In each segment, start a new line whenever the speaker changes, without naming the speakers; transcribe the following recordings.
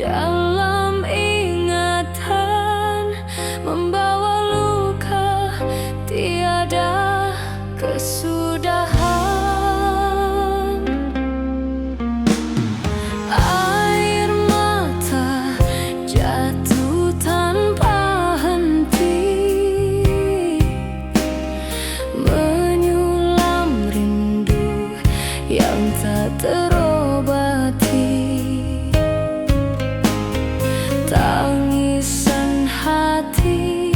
dalam ingatan, membawa luka tiada kesudahan. Air mata jatuh tanpa henti, menyulam rindu yang tak terobati. Tangisan hati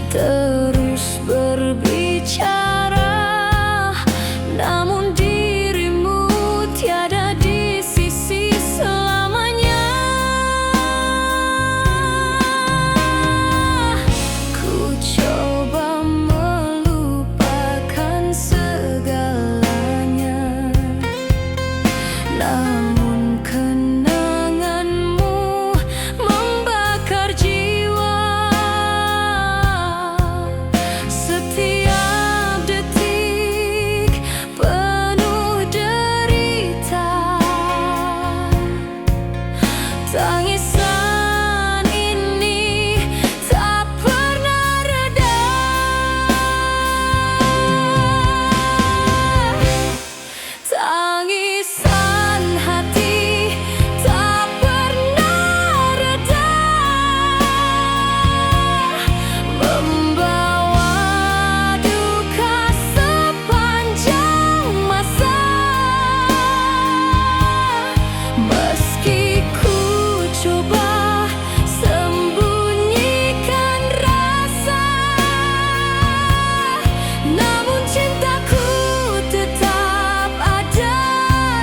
terus berbicara, namun dirimu tiada di sisi selamanya. Ku coba melupakan segalanya, namun kenanganmu membakar jiwa. Setiap detik penuh derita, tangisan ini tak pernah reda. Tangisan hati tak pernah reda, membawa duka sepanjang masa. Meski ku coba sembunyikan rasa, namun cintaku tetap ada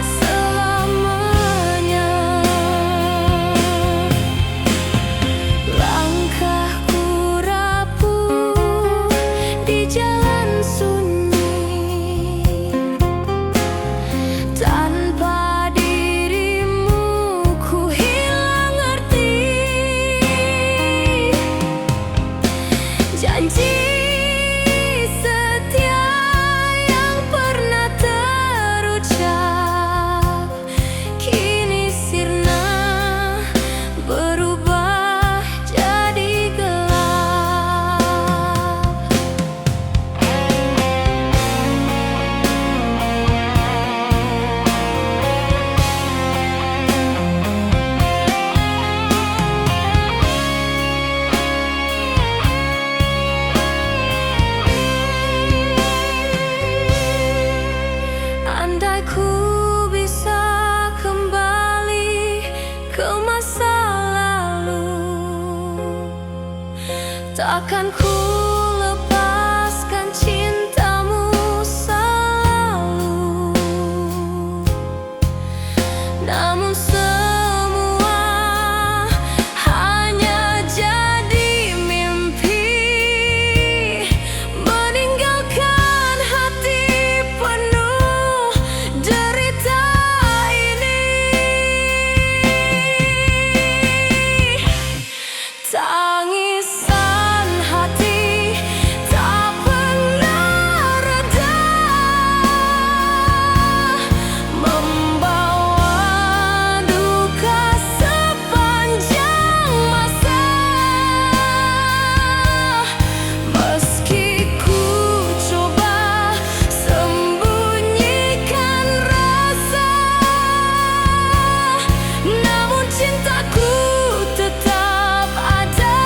selamanya. Langkahku rapuh di jalan sunyi, tanpa dirimu ku hilang arti. Janji setia yang pernah terucap kini sirna, berubah jadi gelap. Andai ku bisa kembali ke masa lalu, takkan ku lepaskan cintamu selalu. Namun semua hanya jadi mimpi, meninggalkan hati penuh derita ini. Tangisan hati tak pernah reda, membawa duka sepanjang masa. Meski ku coba sembunyikan rasa, namun cintaku tetap ada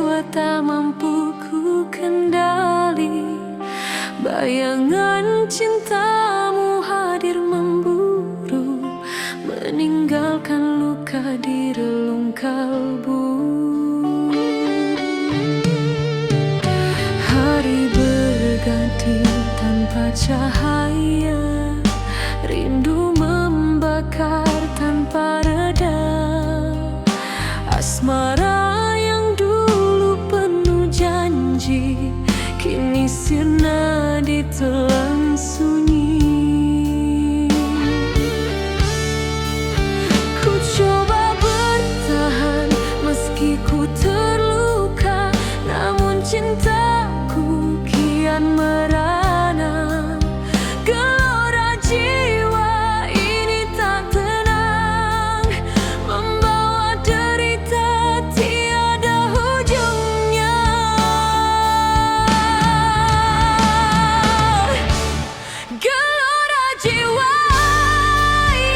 jiwa tak mampu ku kendali. Bayangan cintamu hadir memburu, meninggalkan luka di relung kalbu. Hari berganti tanpa cahaya, rindu membakar tanpa reda. Asmara yang dulu penuh janji, kini sirna ditelan sunyi. Ku coba bertahan meski ku terluka, namun cintaku kian merana. Gelora jiwa ini tak tenang, membawa derita tiada ujungnya. Gelora jiwa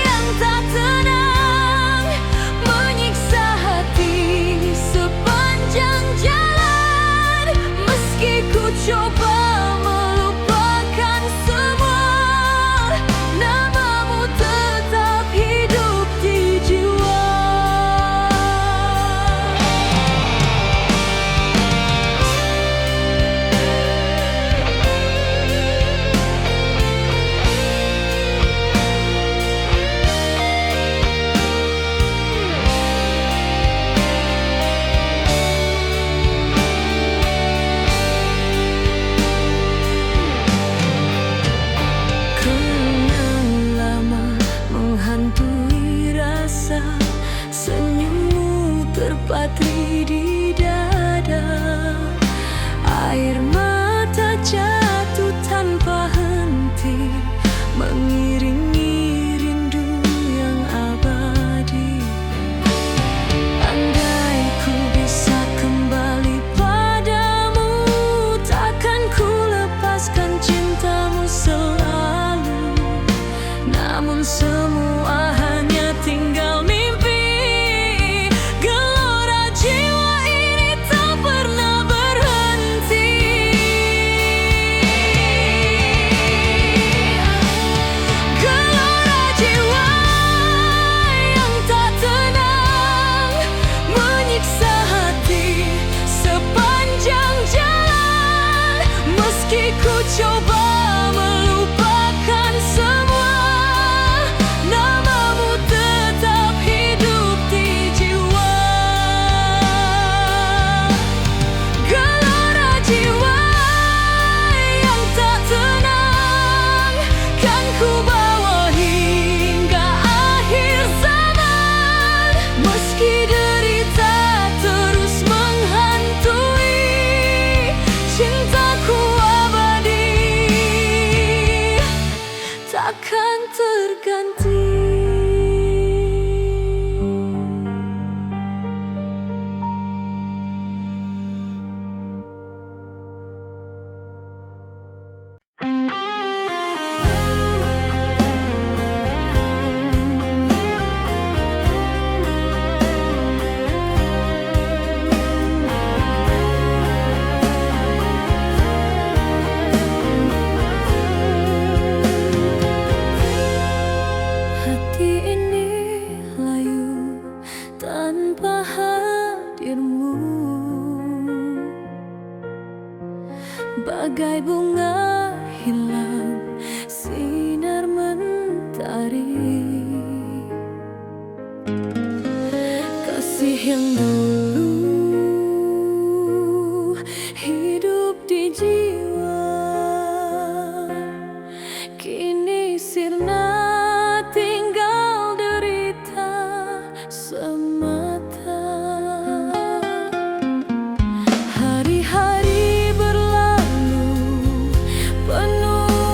yang tak tenang, menyiksa hati sepanjang jalan. Meski ku coba melupakan semua, namamu tetap hidup di jiwa. Kenang lama menghantui rasa, senyummu terpatri di dada. Air mata jatuh tanpa henti, mengiringi rindu yang abadi. Andai ku bisa kembali padamu, takkan ku lepaskan cintamu selalu. Namun semua hanya tinggal mimpi. Gelora jiwa ini tak pernah berhenti. Gelora jiwa yang tak tenang, menyiksa hati sepanjang jalan. Meski ku coba melupakan semua, namamu tetap hidup di jiwa. Gelora jiwa yang tak tenang, kan ku bawa hingga akhir zaman. Meski derita terus menghantui, cintaku abadi, takkan terganti. Hati ini layu tanpa hadirmu, bagai bunga hilang sinar mentari. Kasih yang dulu hidup di jiwa, kini sirna tinggal derita semata. Hari-hari berlalu penuh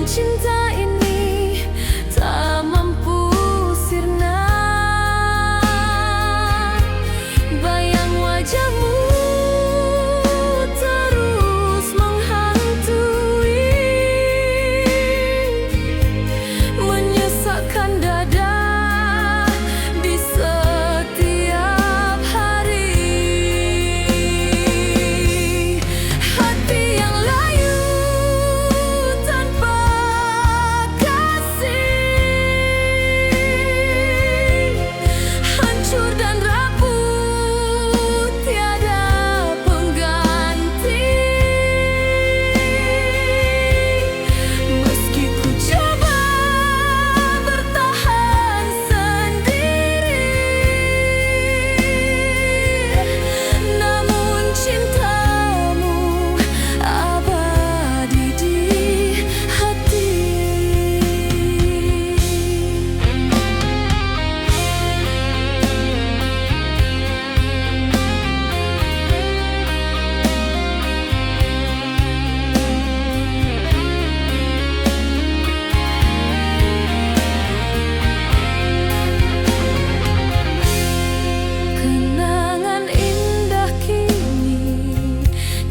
cinta ini tak mampu sirna. Bayang wajahmu terus menghantui, menyesakkan dada di setiap hari. Hati yang layu tanpa hancur dan rapuh, tiada pengganti. Meski ku coba bertahan sendiri, namun cintamu abadi di hati. Kenangan indah kini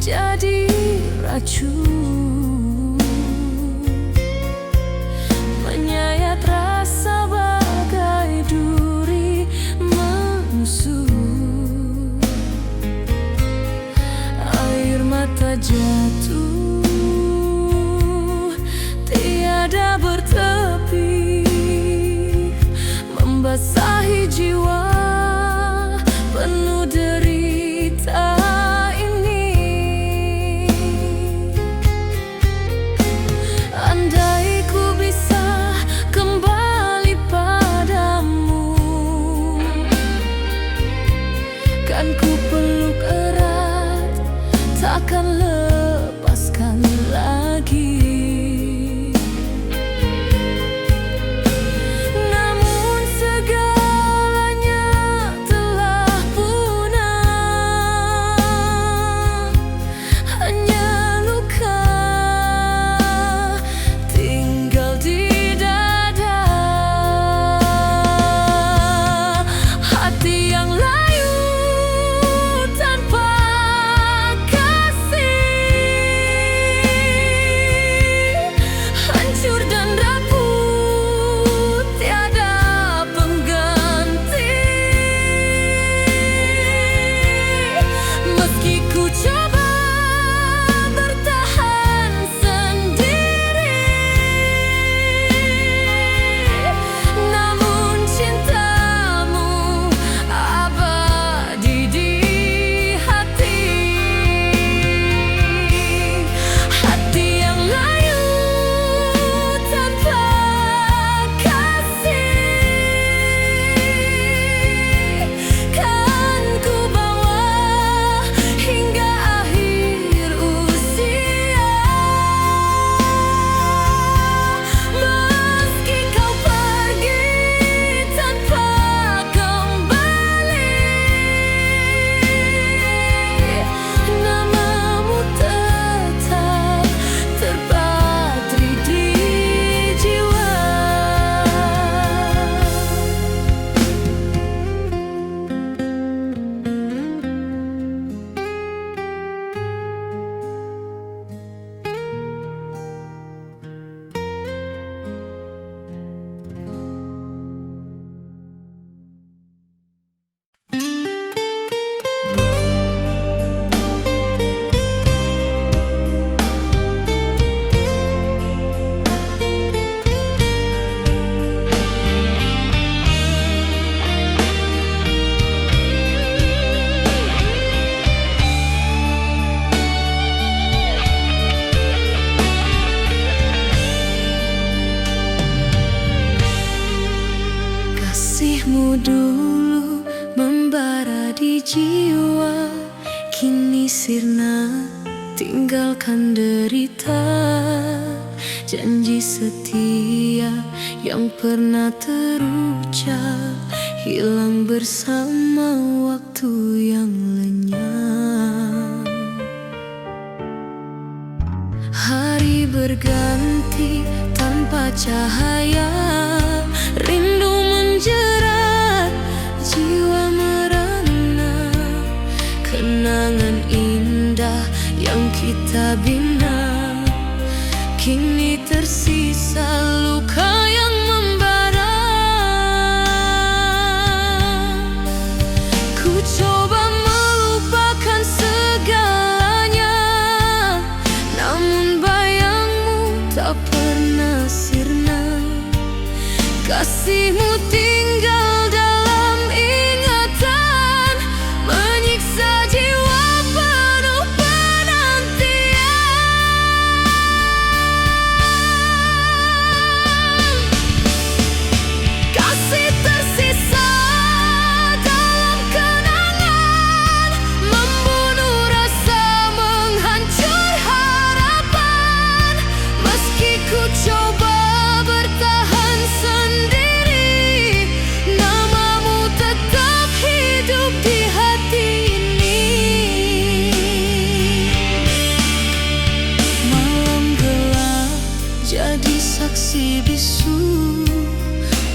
jadi racun, menyayat rasa bagai duri menusuk. Air mata jatuh tiada bertepi, membasahi jiwa penuh derita ini. Andai ku bisa kembali padamu, kan ku peluk erat, takkan lepaskan lagi. Namun segalanya telah punah, hanya luka tinggal di dada. Hati yang layu tanpa hancur dan rapuh, tiada pengganti. Meski ku coba bertahan sendiri, namun cintamu abadi di hati. Hati yang layu tanpa kasih, kan ku bawa hingga akhir usia. Meski kau pergi tanpa kembali, namamu tetap terpatri di jiwa. Kasihmu dulu membara di jiwa, kini sirna tinggalkan derita. Janji setia yang pernah terucap hilang bersama waktu yang lenyap. Hari berganti tanpa cahaya, rindu menjerat, jiwa merana. Kenangan indah yang kita bina, kini tersisa luka yang membara. Ku coba melupakan segalanya, namun bayangmu tak pernah sirna. Kasihmu tinggal dalam ingatan, menyiksa jiwa penuh penantian. Kasih tersisa dalam kenangan, membunuh rasa, menghancur harapan. Meski ku coba bertahan sendiri, namamu tetap hidup di hati ini. Malam gelap jadi saksi bisu,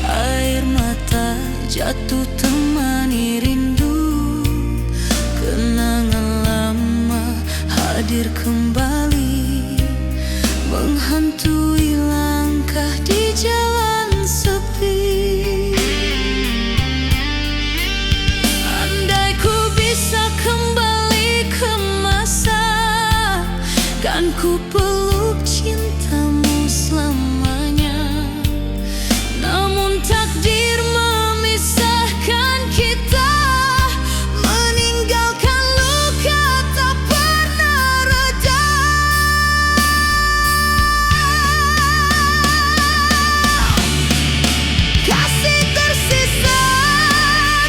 air mata jatuh temani rindu. Kenangan lama hadir kembali, menghantui langkah di jalan sepi. Andai ku bisa kembali ke masa, kan ku peluk cintamu selamanya. Namun takdir memisahkan kita, meninggalkan luka tak pernah reda. Kasih tersisa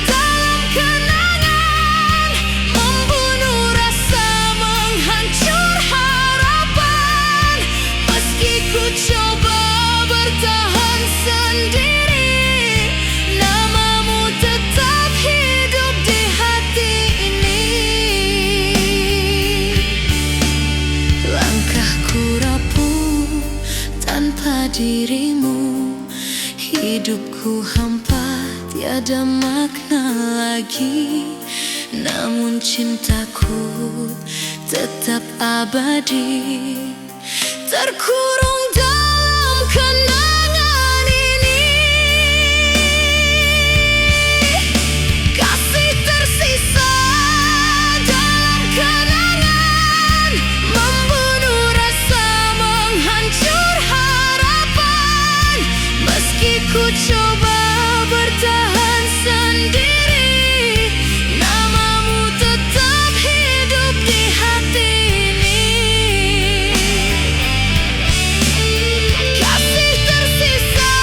dalam kenangan, membunuh rasa, menghancur harapan. Meski ku coba bertahan sendiri, namamu tetap hidup di hati ini. Langkahku rapuh tanpa dirimu, hidupku hampa tiada makna lagi. Namun cintaku tetap abadi, terkurung dalam kenangan ini. Kasih tersisa dalam kenangan, membunuh rasa, menghancur harapan. Meski ku coba bertahan sendiri, namamu tetap hidup di hati ini. Kasih tersisa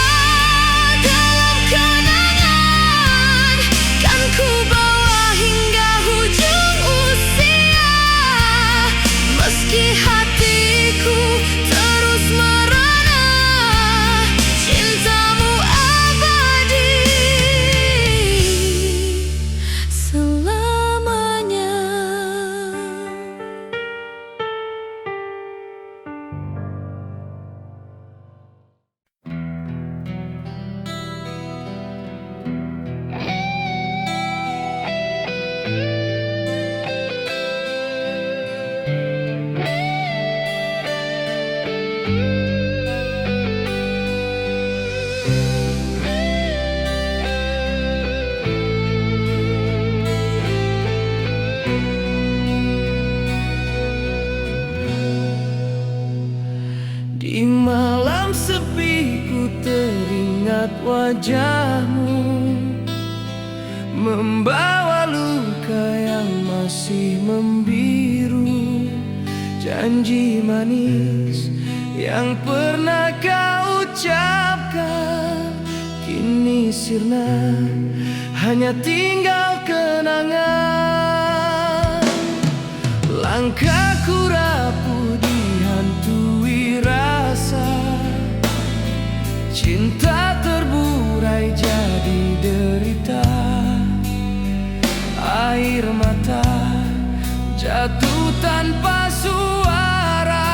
dalam kenangan, kan ku bawa hingga ujung usia. Meski hatiku terus merana, cintamu abadi selamanya. Di malam sepi ku teringat wajahmu, membawa luka yang masih membiru. Janji manis yang pernah kau ucapkan kini sirna, hanya tinggal kenangan. Langkahku rapuh dihantui rasa, cinta terburai jadi derita. Air mata jatuh tanpa suara,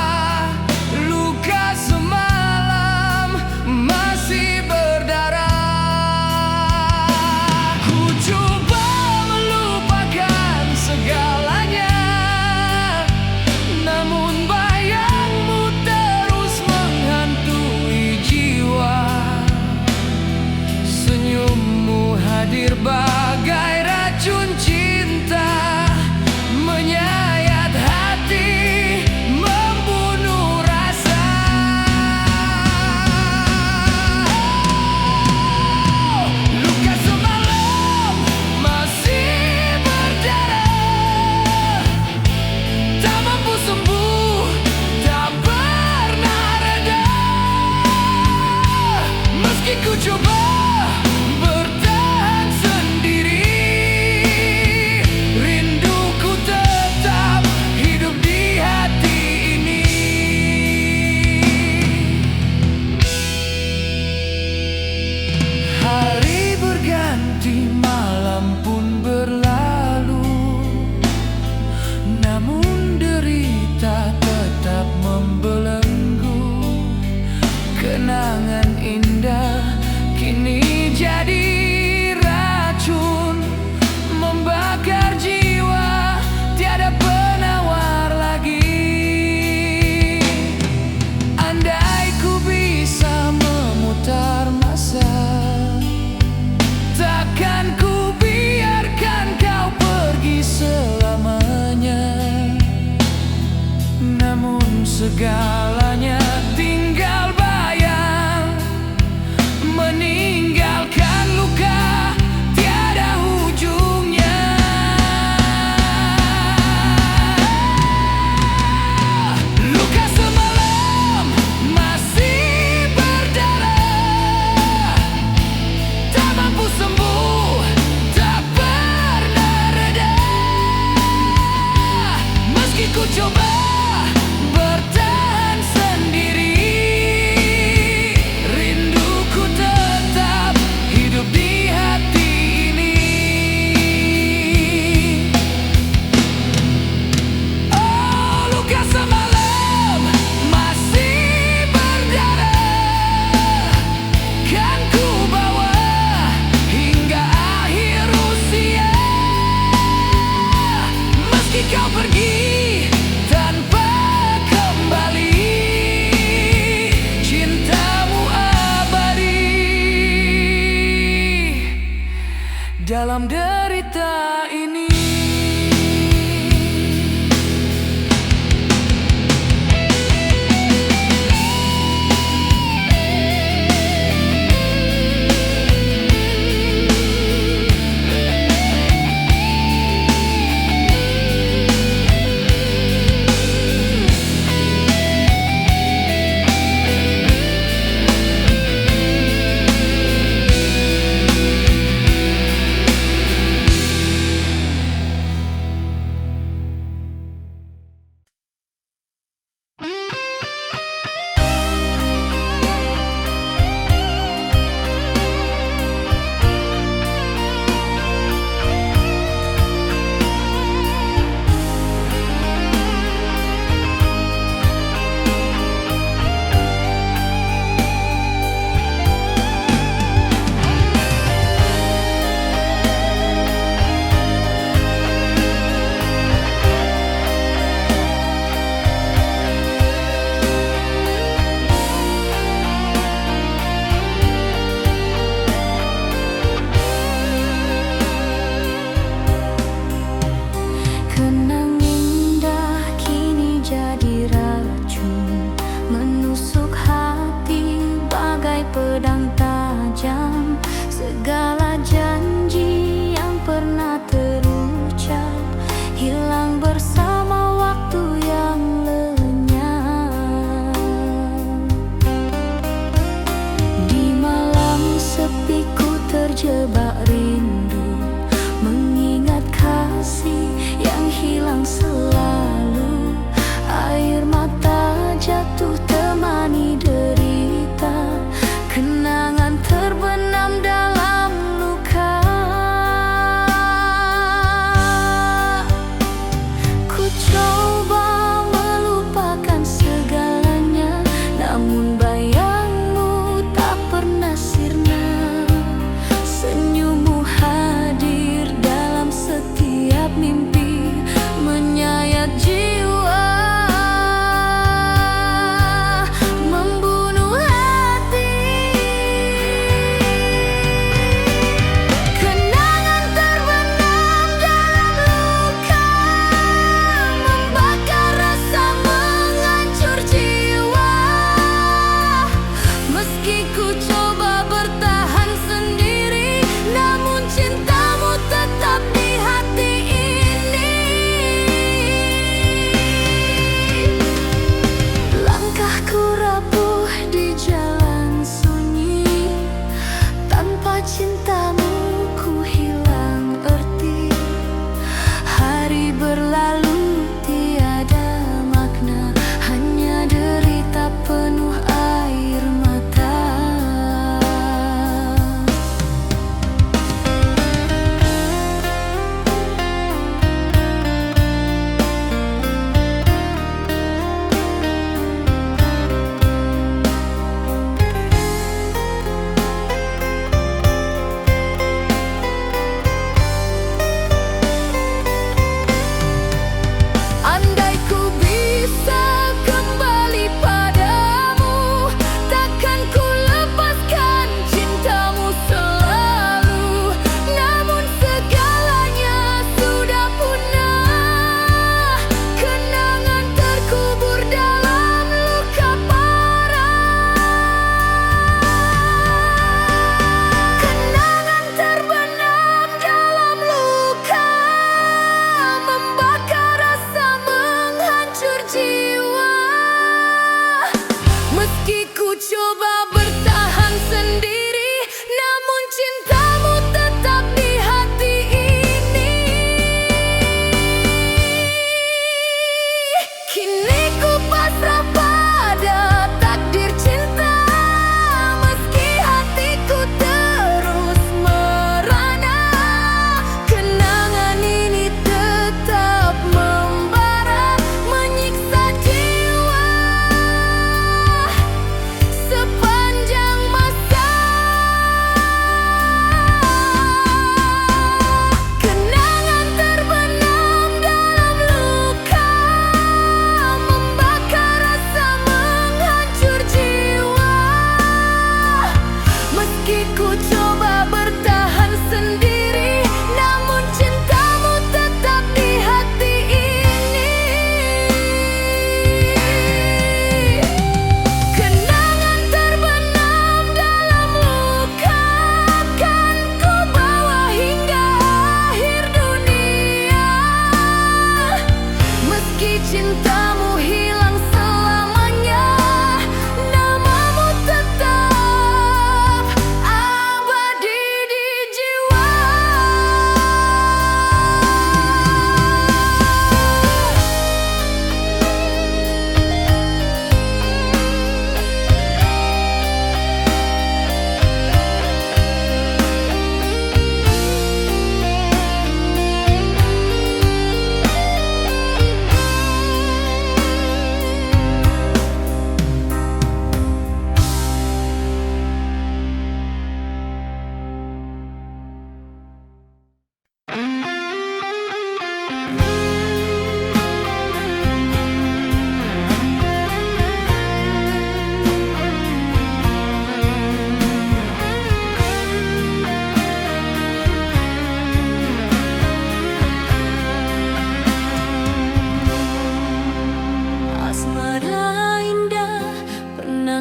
dalam derita ini. Pedang tajam, segala janji yang pernah terucap hilang bersama waktu yang lenyap. Di malam sepi ku terjebak rindu, mengingat kasih yang hilang selalu. Air mata jatuh temani derita, kenangan terbenam dalam luka. Ku coba melupakan segalanya, namun bayangmu tak pernah sirna. Senyummu hadir dalam setiap mimpi, menyayat jiwa. Cintamu ku hilang arti, hari berlalu tiada makna, hanya derita penuh air mata. Meski ku coba bertahan sendiri, namun cintamu tetap di hati ini. Kini ku pasrah pada takdir cinta, meski hatiku terus merana. Kenangan ini tetap membara, menyiksa jiwa.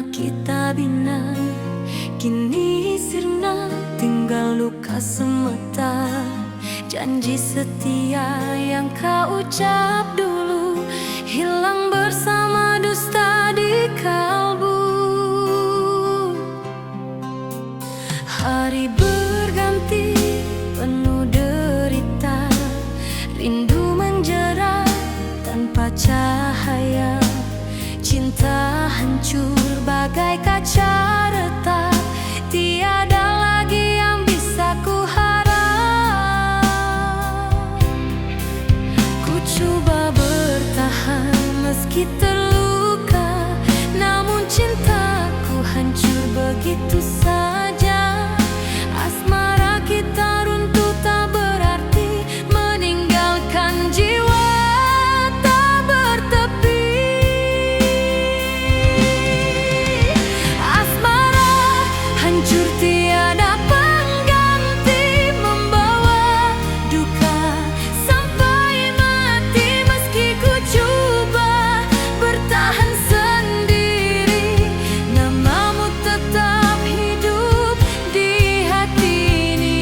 pernah kita bina, kini sirna tinggal luka semata. Janji setia yang kau ucap dulu hilang bersama dusta di kalbu. Hari berganti penuh derita, rindu menjara tanpa cahaya. Cinta hancur bagai kaca retak, tiada lagi yang bisa ku harap. Ku coba bertahan meski terluka, namun cintaku hancur begitu saja. Asmara kita runtuh tak berarti, meninggalkan jiwa tak bertepi. Asmara hancur tiada pengganti, membawa duka sampai mati. Meski ku coba bertahan sendiri, namamu tetap hidup di hati ini.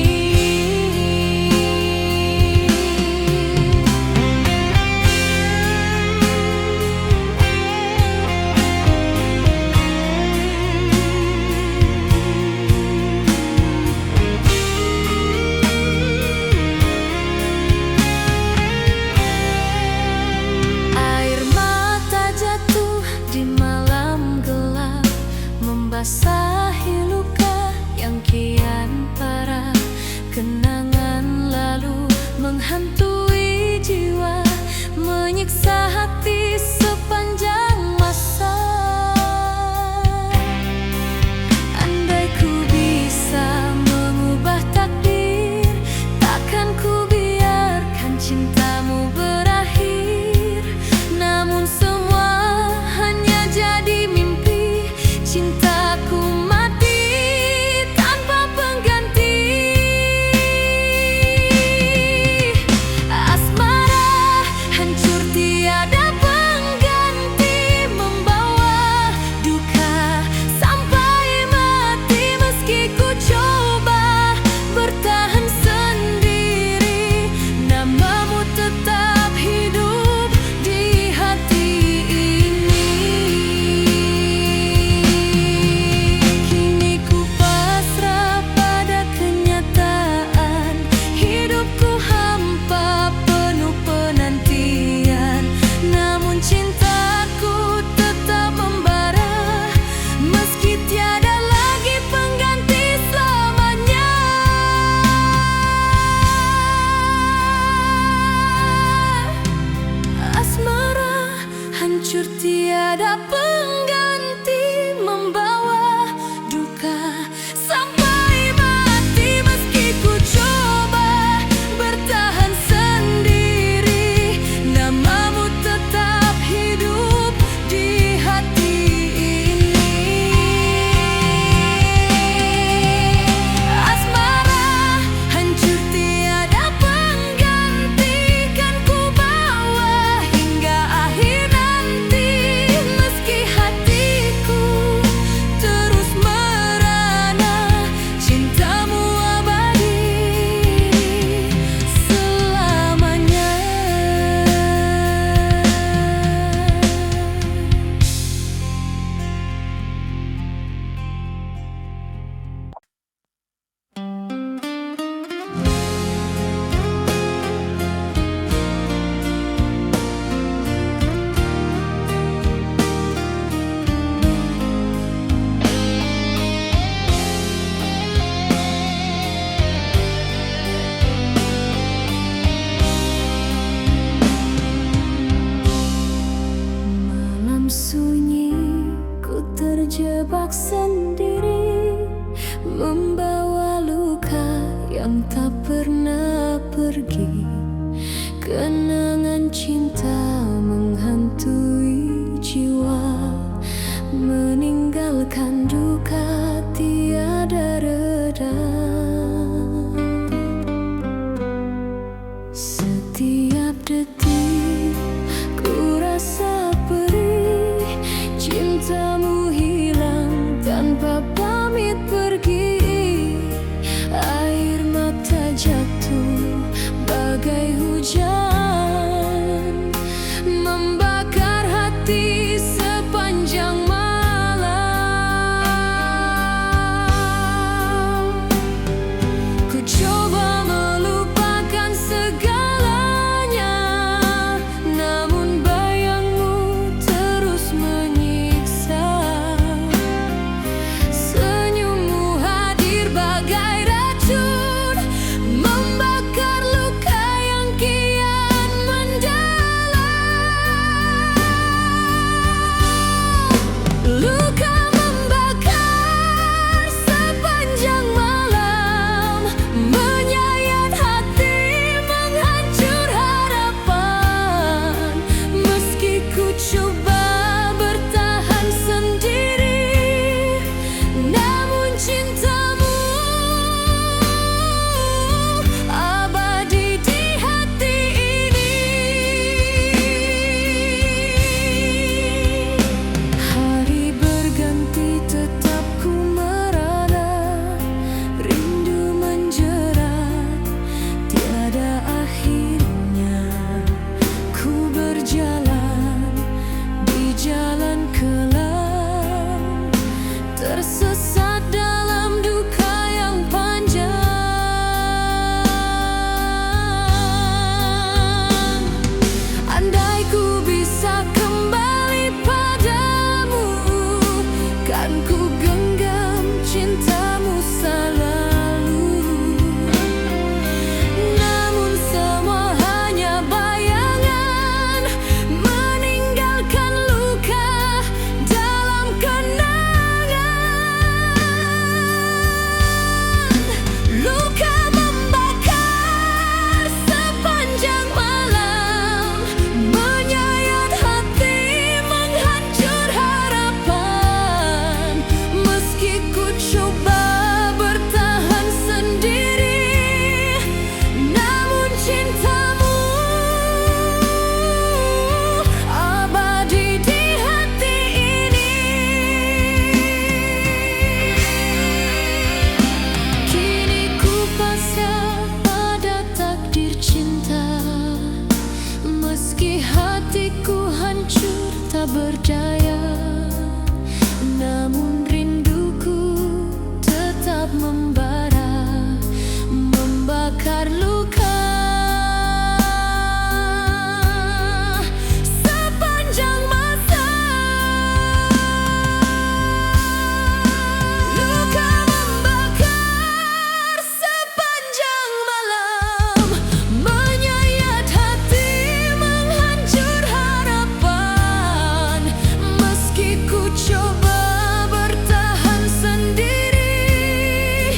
Air mata jatuh di malam gelap, membasahi luka yang kian parah. Kenangan lalu menghantui jiwa, menyiksa hati sepanjang masa. Andai ku bisa mengubah takdir, takkan ku biarkan cintamu berakhir. Namun semua hanya jadi mimpi, cintaku mati tanpa pengganti. Asmara hancur tiada pengganti, membawa duka sampai mati. Meski ku coba bertahan sendiri, namamu tetap hidup di hati ini. Kini ku pasrah pada kenyataan, hidupku hampa penuh penantian. Namun cintaku tetap membara, meski tiada lagi pengganti selamanya. Asmara hancur tiada pengganti, membawa duka sampai mati. Meski ku coba bertahan sendiri, namamu tetap hidup di hati ini. Asmara hancur tiada pengganti, kan ku bawa hingga akhir nanti. Meski hatiku terus merana, cintamu abadi selamanya. Malam sunyi, ku terjebak sendiri, membawa luka yang tak pernah pergi. Kenangan cinta menghantui jiwa, meninggalkan duka tiada reda. Setiap detik ku rasa perih, cintamu hilang hujan membakar hati sepanjang malam. Ku coba melupakan segalanya, namun bayangmu terus menyiksa. Senyummu hadir bagai racun, membakar luka yang kian mendalam. Luka membakar sepanjang malam, menyayat hati, menghancur harapan. Meski ku coba bertahan sendiri, namun cintamu abadi di hati ini. Hari berganti tetap ku merana, rindu menjerat tiada akhirnya. Ku berjalan di jalan kelam, tersesat dalam duka yang panjang. Andai ku bisa kembali padamu, kan ku genggam cintamu selalu. Namun semua hanya bayangan, meninggalkan luka dalam kenangan. Luka membakar sepanjang malam, menyayat hati, menghancur harapan. Meski ku coba bertahan sendiri, namun cintamu abadi di hati ini. Kini ku pasrah pada takdir cinta, meski hatiku hancur tak berdaya. Namun rinduku tetap membara, membakar luka sepanjang masa. Luka membakar sepanjang malam, menyayat hati, menghancur harapan. Meski ku coba bertahan sendiri,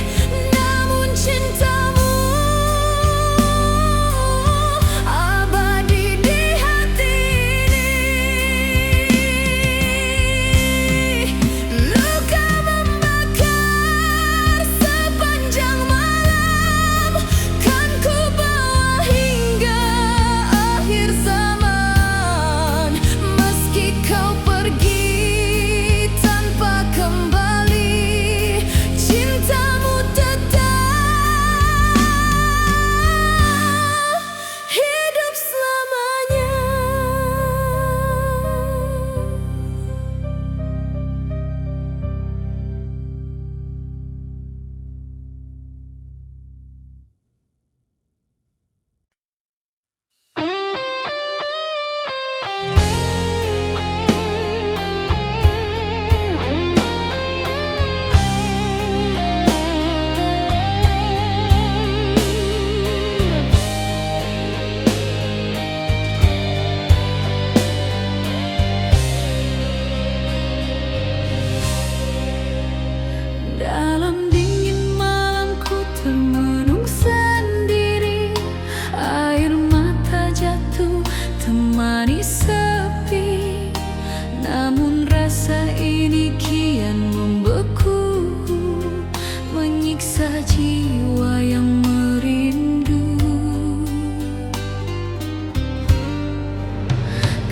namun cintamu abadi di hati ini. Luka membakar sepanjang malam, kan ku bawa hingga akhir zaman. Meski kau pergi tanpa kembali, cintamu tetap hidup selamanya. Dalam dingin malam ku termenung sendiri, air mata jatuh temani sepi. Namun rasa ini kian membeku, menyiksa jiwa yang merindu.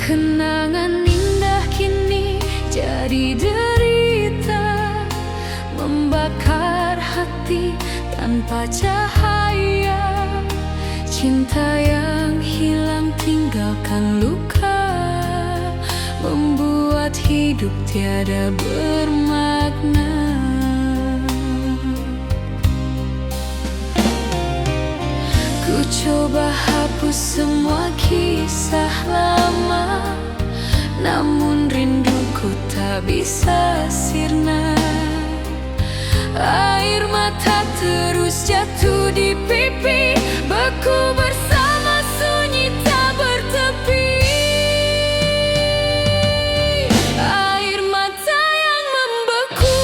Kenangan indah kini jadi derita, membakar hati tanpa cahaya. cinta yang hilang tinggalkan luka, membuat hidup tiada bermakna. Ku coba hapus semua kisah lama, namun rinduku tak bisa sirna. Air mata terus jatuh di pipi, beku bersama sunyi tak bertepi. Air mata yang membeku,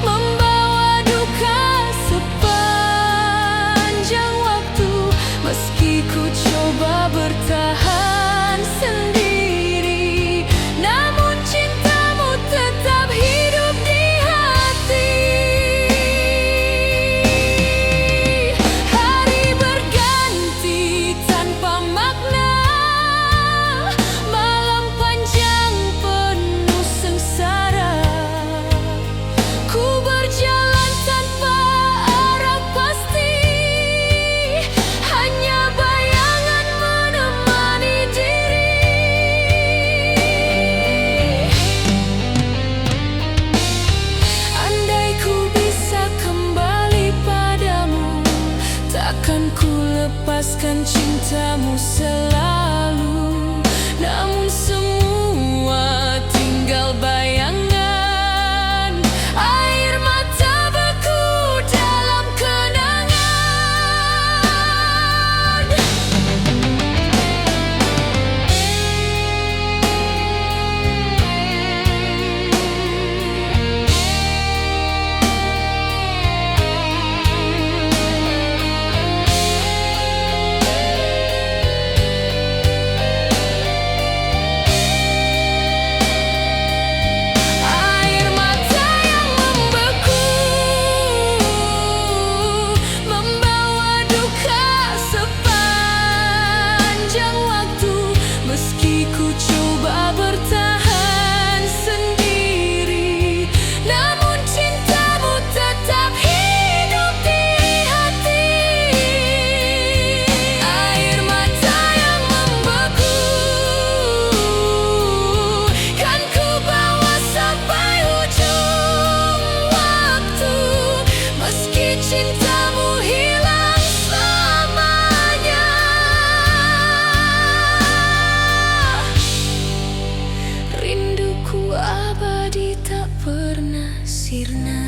membawa duka sepanjang waktu. Meski ku coba bertahan sendiri, namun cintamu tetap hidup di hati. Hari berganti tanpa makna, malam panjang penuh sengsara. Ku berjalan tanpa arah pasti, hanya bayangan menemani diri. Andai ku bisa kembali padamu, takkan ku lepaskan cintamu selalu. Namun semua tinggal bayangan, air mata beku dalam kenangan. Air mata yang membeku, membawa duka sepanjang waktu. Meski ku coba bertahan sendiri, namun cintamu tetap hidup di hati. Air mata yang membeku, kan ku bawa sampai ujung waktu. Meski cintamu hilang selamanya, rinduku abadi tak pernah sirna.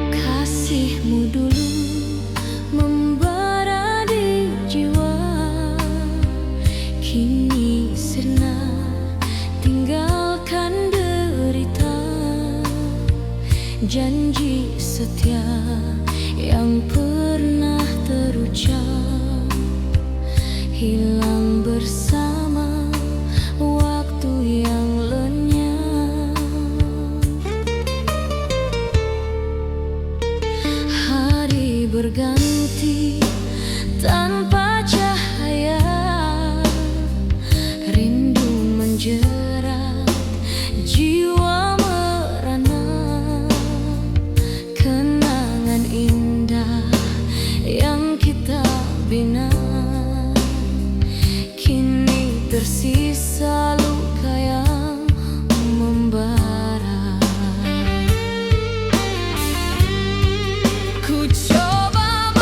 Kasihmu dulu membara di jiwa, kini sirna tinggalkan derita. Janji setia yang pernah terucap, hilang bersama waktu yang lenyap. Hari berganti tanpa cahaya, rindu menjerat jiwa merana. Kenangan indah yang kita bina, kini tersisa luka yang membara. Ku coba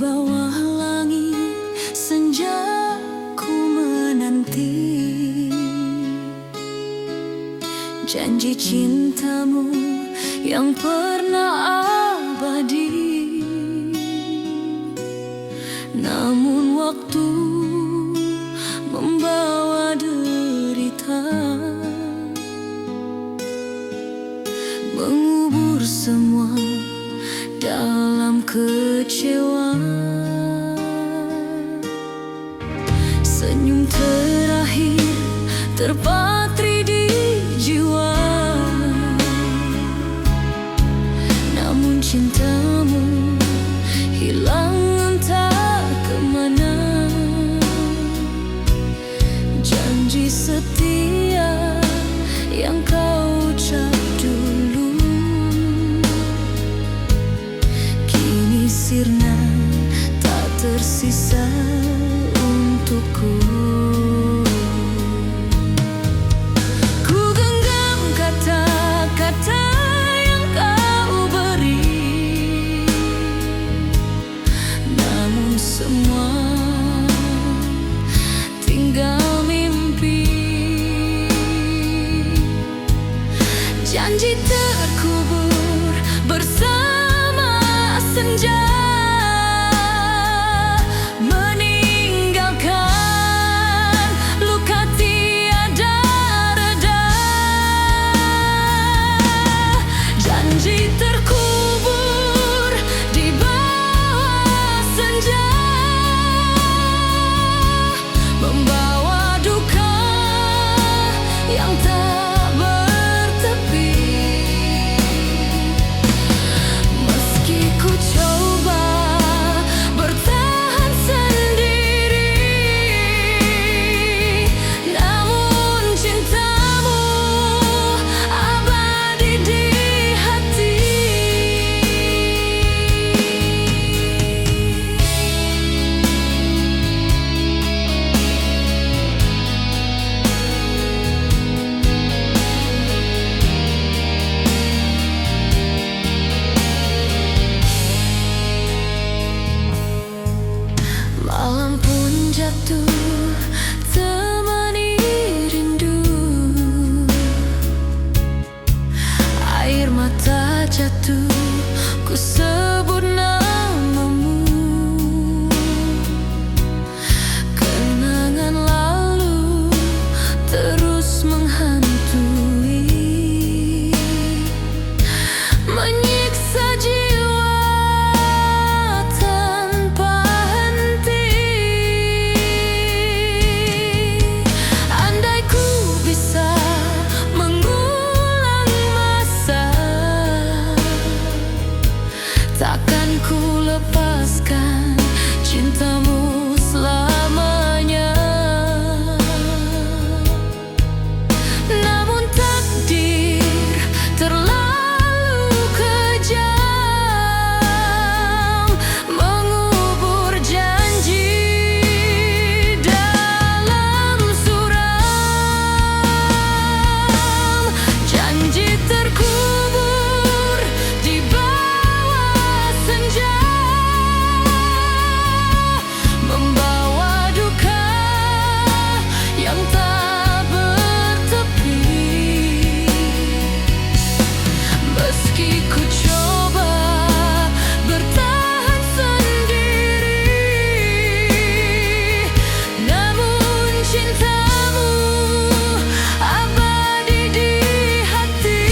bawah langit senja ku menanti janji cintamu yang pernah abadi. Namun waktu membawa derita, mengubur semua dalam kecewa. Senyum terakhir terpatri di jiwa, namun cintamu hilang entah kemana. Janji setia yang kau ucap dulu kini sirna, tak tersisa untukku. Ku genggam kata-kata yang kau beri, namun semua tinggal mimpi. Janji terkubur bersama senja, malam pun jatuh temani rindu, air mata jatuh ku sebut namamu. Kenangan lalu terus menghantui, menyiksa jiwa tanpa henti. Andai ku bisa mengulang masa, takkan ku lepaskan cintamu selamanya. Namun takdir terlalu kejam, mengubur janji dalam suram. Janji terkubur di bawah senja, membawa duka yang tak bertepi. Meski ku coba bertahan sendiri, namun cintamu abadi di hati.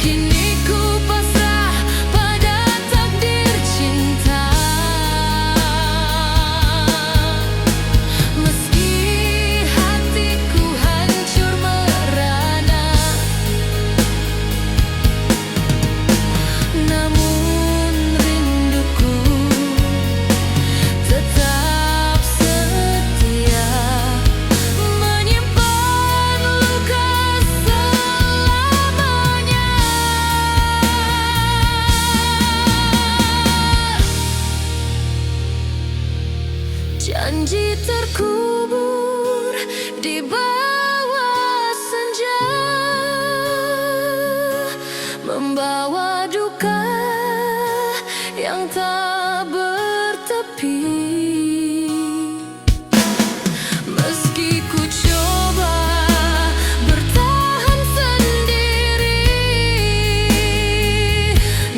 Kini ku pasrah pada takdir cinta, meski hatiku hancur merana. Namun rinduku tetap setia, menyimpan luka selamanya. Janji terkubur di bawah senja, membawa duka tak bertepi. Meski ku coba bertahan sendiri,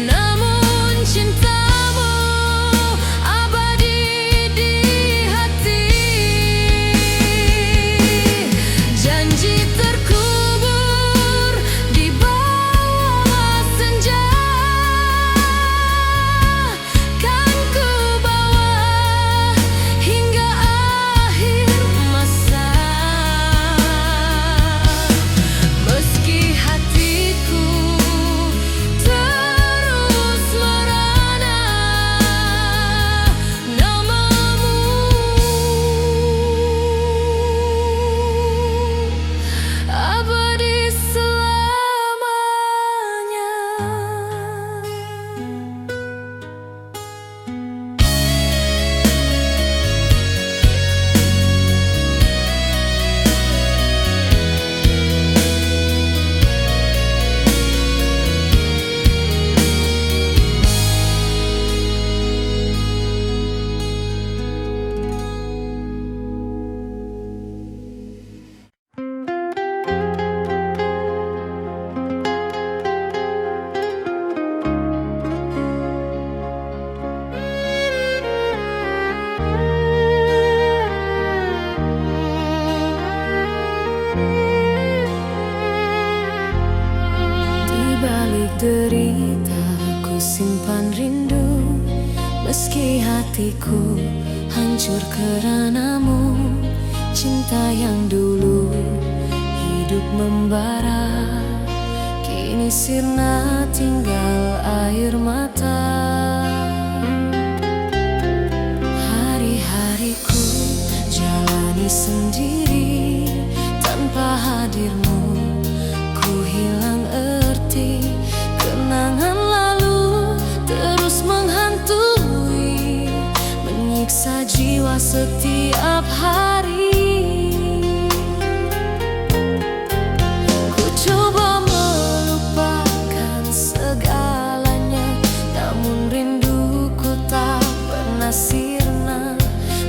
namun cintamu abadi di hati. Janji terkubur di bawah senja, kan ku bawa hingga akhir masa. Meski hatiku terus merana namamu, abadi selamanya. Di balik derita ku simpan rindu, meski hatiku hancur karenamu. Cinta yang dulu hidup membara, kini sirna tinggal air mata. Hari-hariku jalani sendiri, tanpa hadirmu ku hilang arti. Kenangan lalu terus menghantui, menyiksa jiwa setiap hari. Ku coba melupakan segalanya, namun rinduku tak pernah sirna.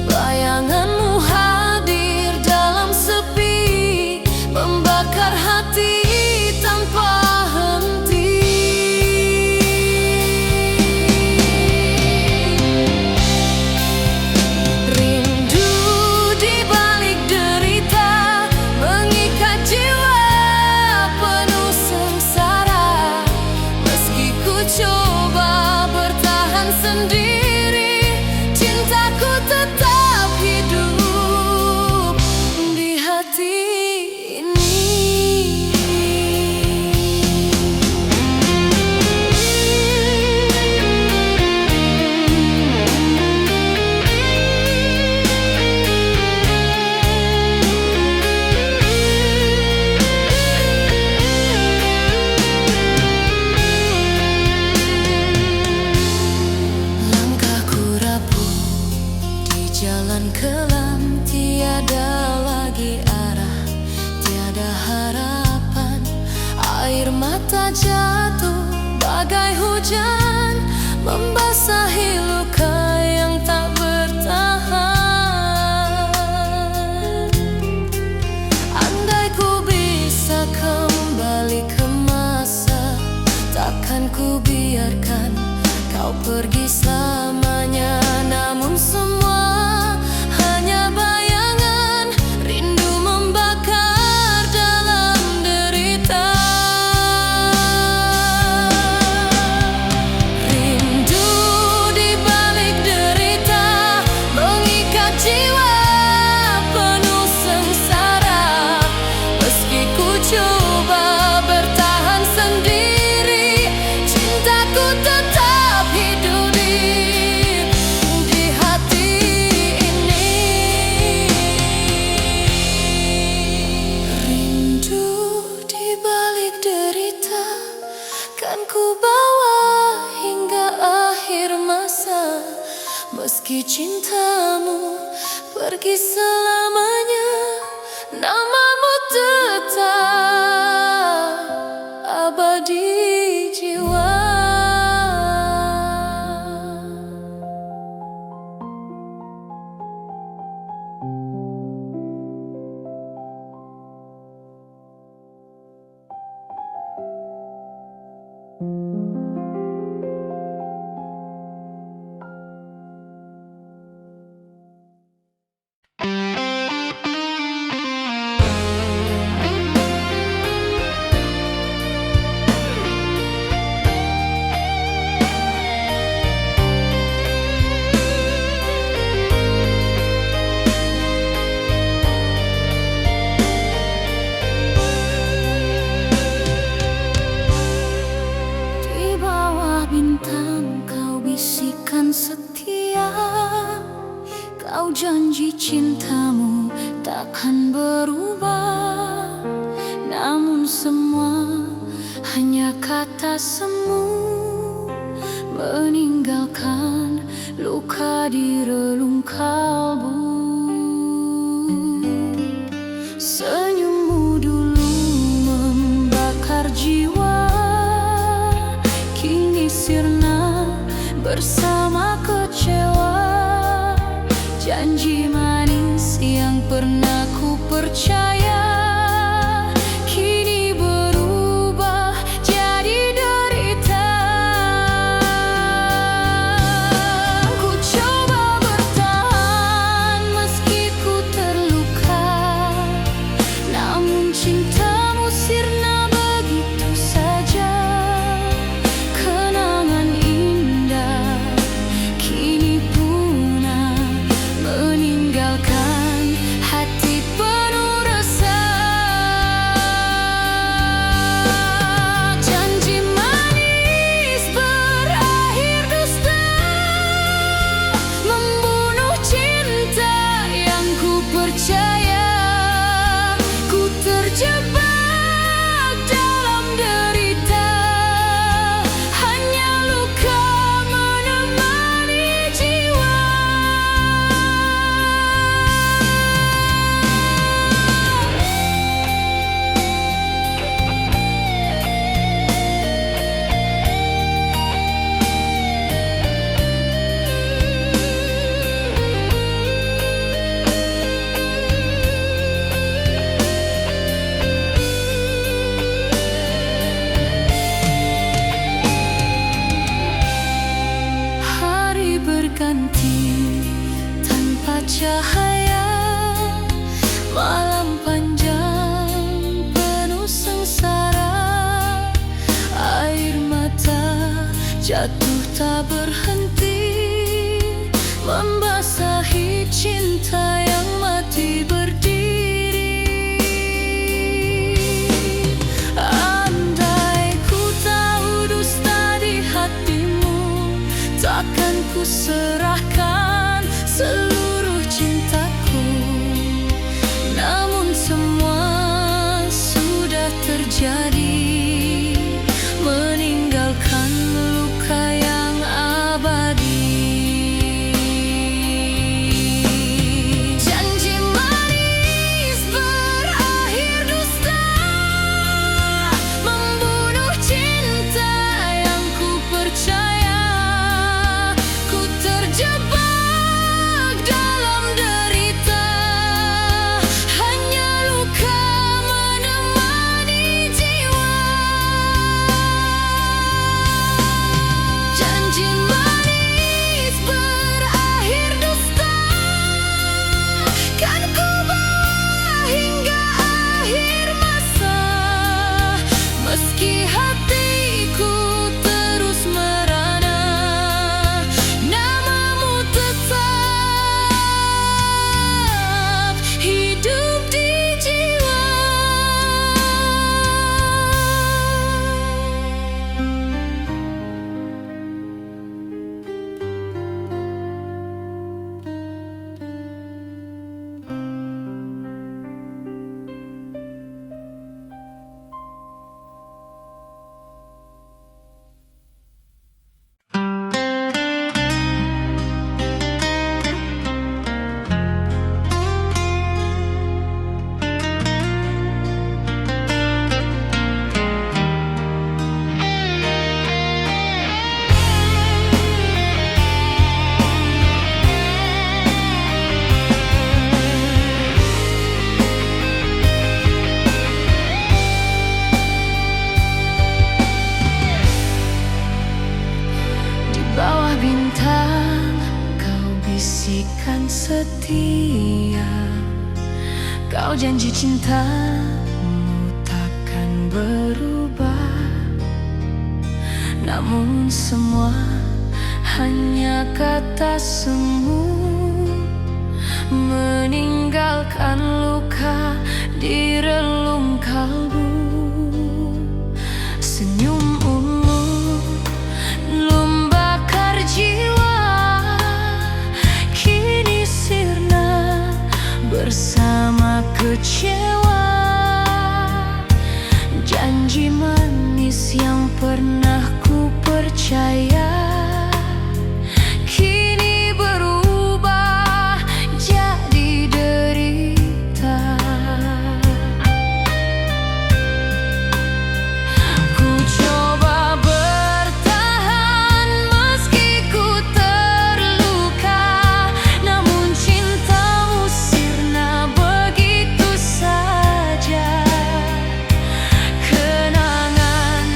Bayanganmu hadir dalam sepi, membakar hati tanpa henti. Rindu di balik derita, mengikat jiwa penuh sengsara. Meski ku coba bertahan sendiri, cintaku tetap hidup di hati ini. Langkahku rapuh di jalan kelam, tiada lagi arah, tiada harapan. Air mata jatuh bagai hujan, membasahi luka yang tak bertahan. Andai ku bisa kembali ke masa, takkan ku biarkan kau pergi selamanya. Namun semua hanya bayangan, rindu membakar dalam derita. Rindu di balik derita, mengikat jiwa penuh sengsara. Meski ku coba bertahan sendiri, cintaku tetap hidup di hati ini. Rindu di balik derita, kan ku bawa hingga akhir masa. Meski cintamu pergi selamanya, namamu tetap abadi jiwa. Di bawah bintang kau bisikan setia, kau janji cintamu takkan berubah. Namun semua hanya kata semu, meninggalkan luka di relung kalbu. Senyummu dulu membakar jiwa, kini sirna bersama kecewa. Janji manis yang pernah ku percaya kini berubah jadi derita. Ku coba bertahan meski ku terluka, namun cintamu sirna begitu saja. Kenangan indah kini punah, meninggalkan hati penuh rasa. Janji manis berakhir dusta, membunuh cinta yang ku percaya. Ku terjebak dalam derita, hanya luka menemani jiwa. Hari berganti tanpa cahaya, malam panjang penuh sengsara. Air mata jatuh tak berhenti, membasahi cinta yang mati berdiri. Andai ku tahu dusta di hatimu, takkan ku serahkan seluruh cintaku. Namun semua sudah terjadi, meninggalkan luka yang abadi. Janji manis berakhir dusta, membunuh cinta yang ku percaya. Ku terjebak setia. Kau janji cintamu takkan berubah, namun semua hanya kata semu, meninggalkan luka di relung kalbu. Senyummu membakar jiwa, kini sirna bersama kecewa. Janji manis yang pernah ku percaya kini berubah jadi derita. Ku coba bertahan meski ku terluka, namun cintamu sirna begitu saja. Kenangan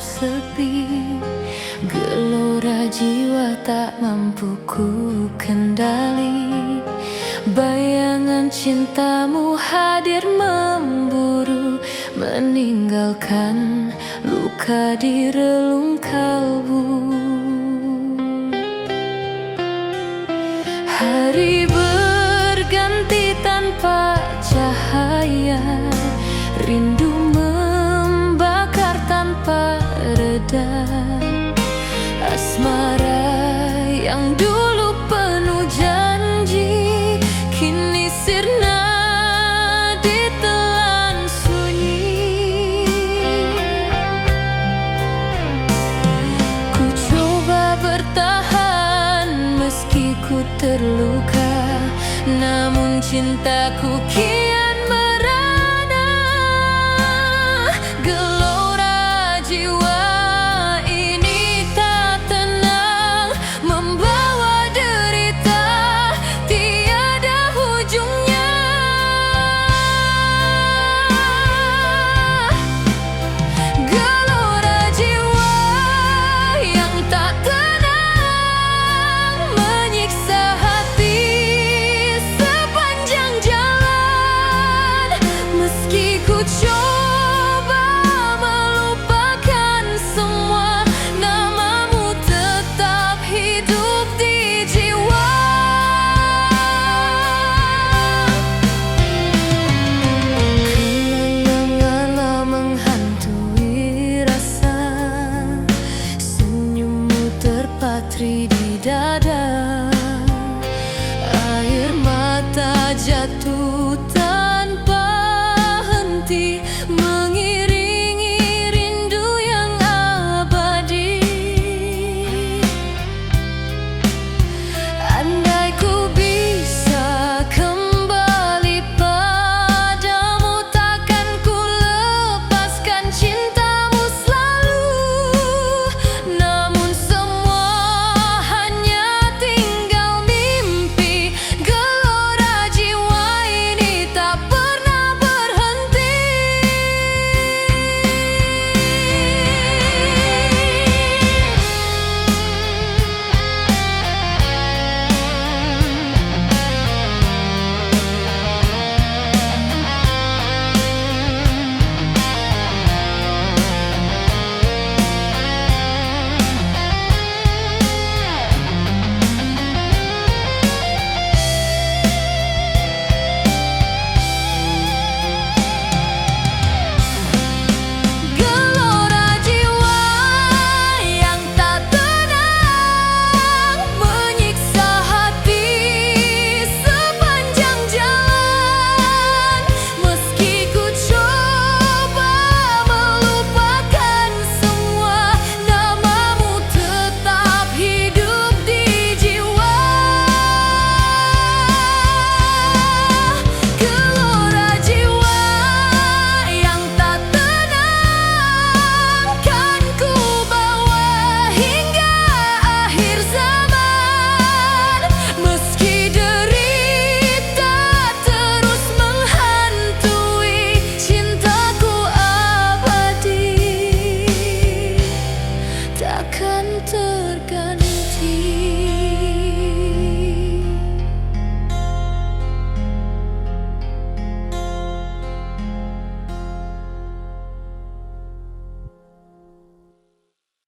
sepi. Gelora jiwa tak mampu ku kendali. Bayangan cintamu hadir memburu, meninggalkan luka di relung kalbu. Hari berganti tanpa cahaya, rindu membakar tanpa reda. Asmara yang dulu penuh janji, kini sirna ditelan sunyi. Ku coba bertahan meski ku terluka, namun cintaku kian merana. Gelora jiwa ini tak tenang, membawa derita tiada ujungnya. Gelora jiwa yang tak tenang, menyiksa hati sepanjang jalan. Meski ku coba melupakan semua, namamu tetap hidup di jiwa. Kenang-kenang menghantui rasa, senyummu terpatri di dada. Air mata jatuh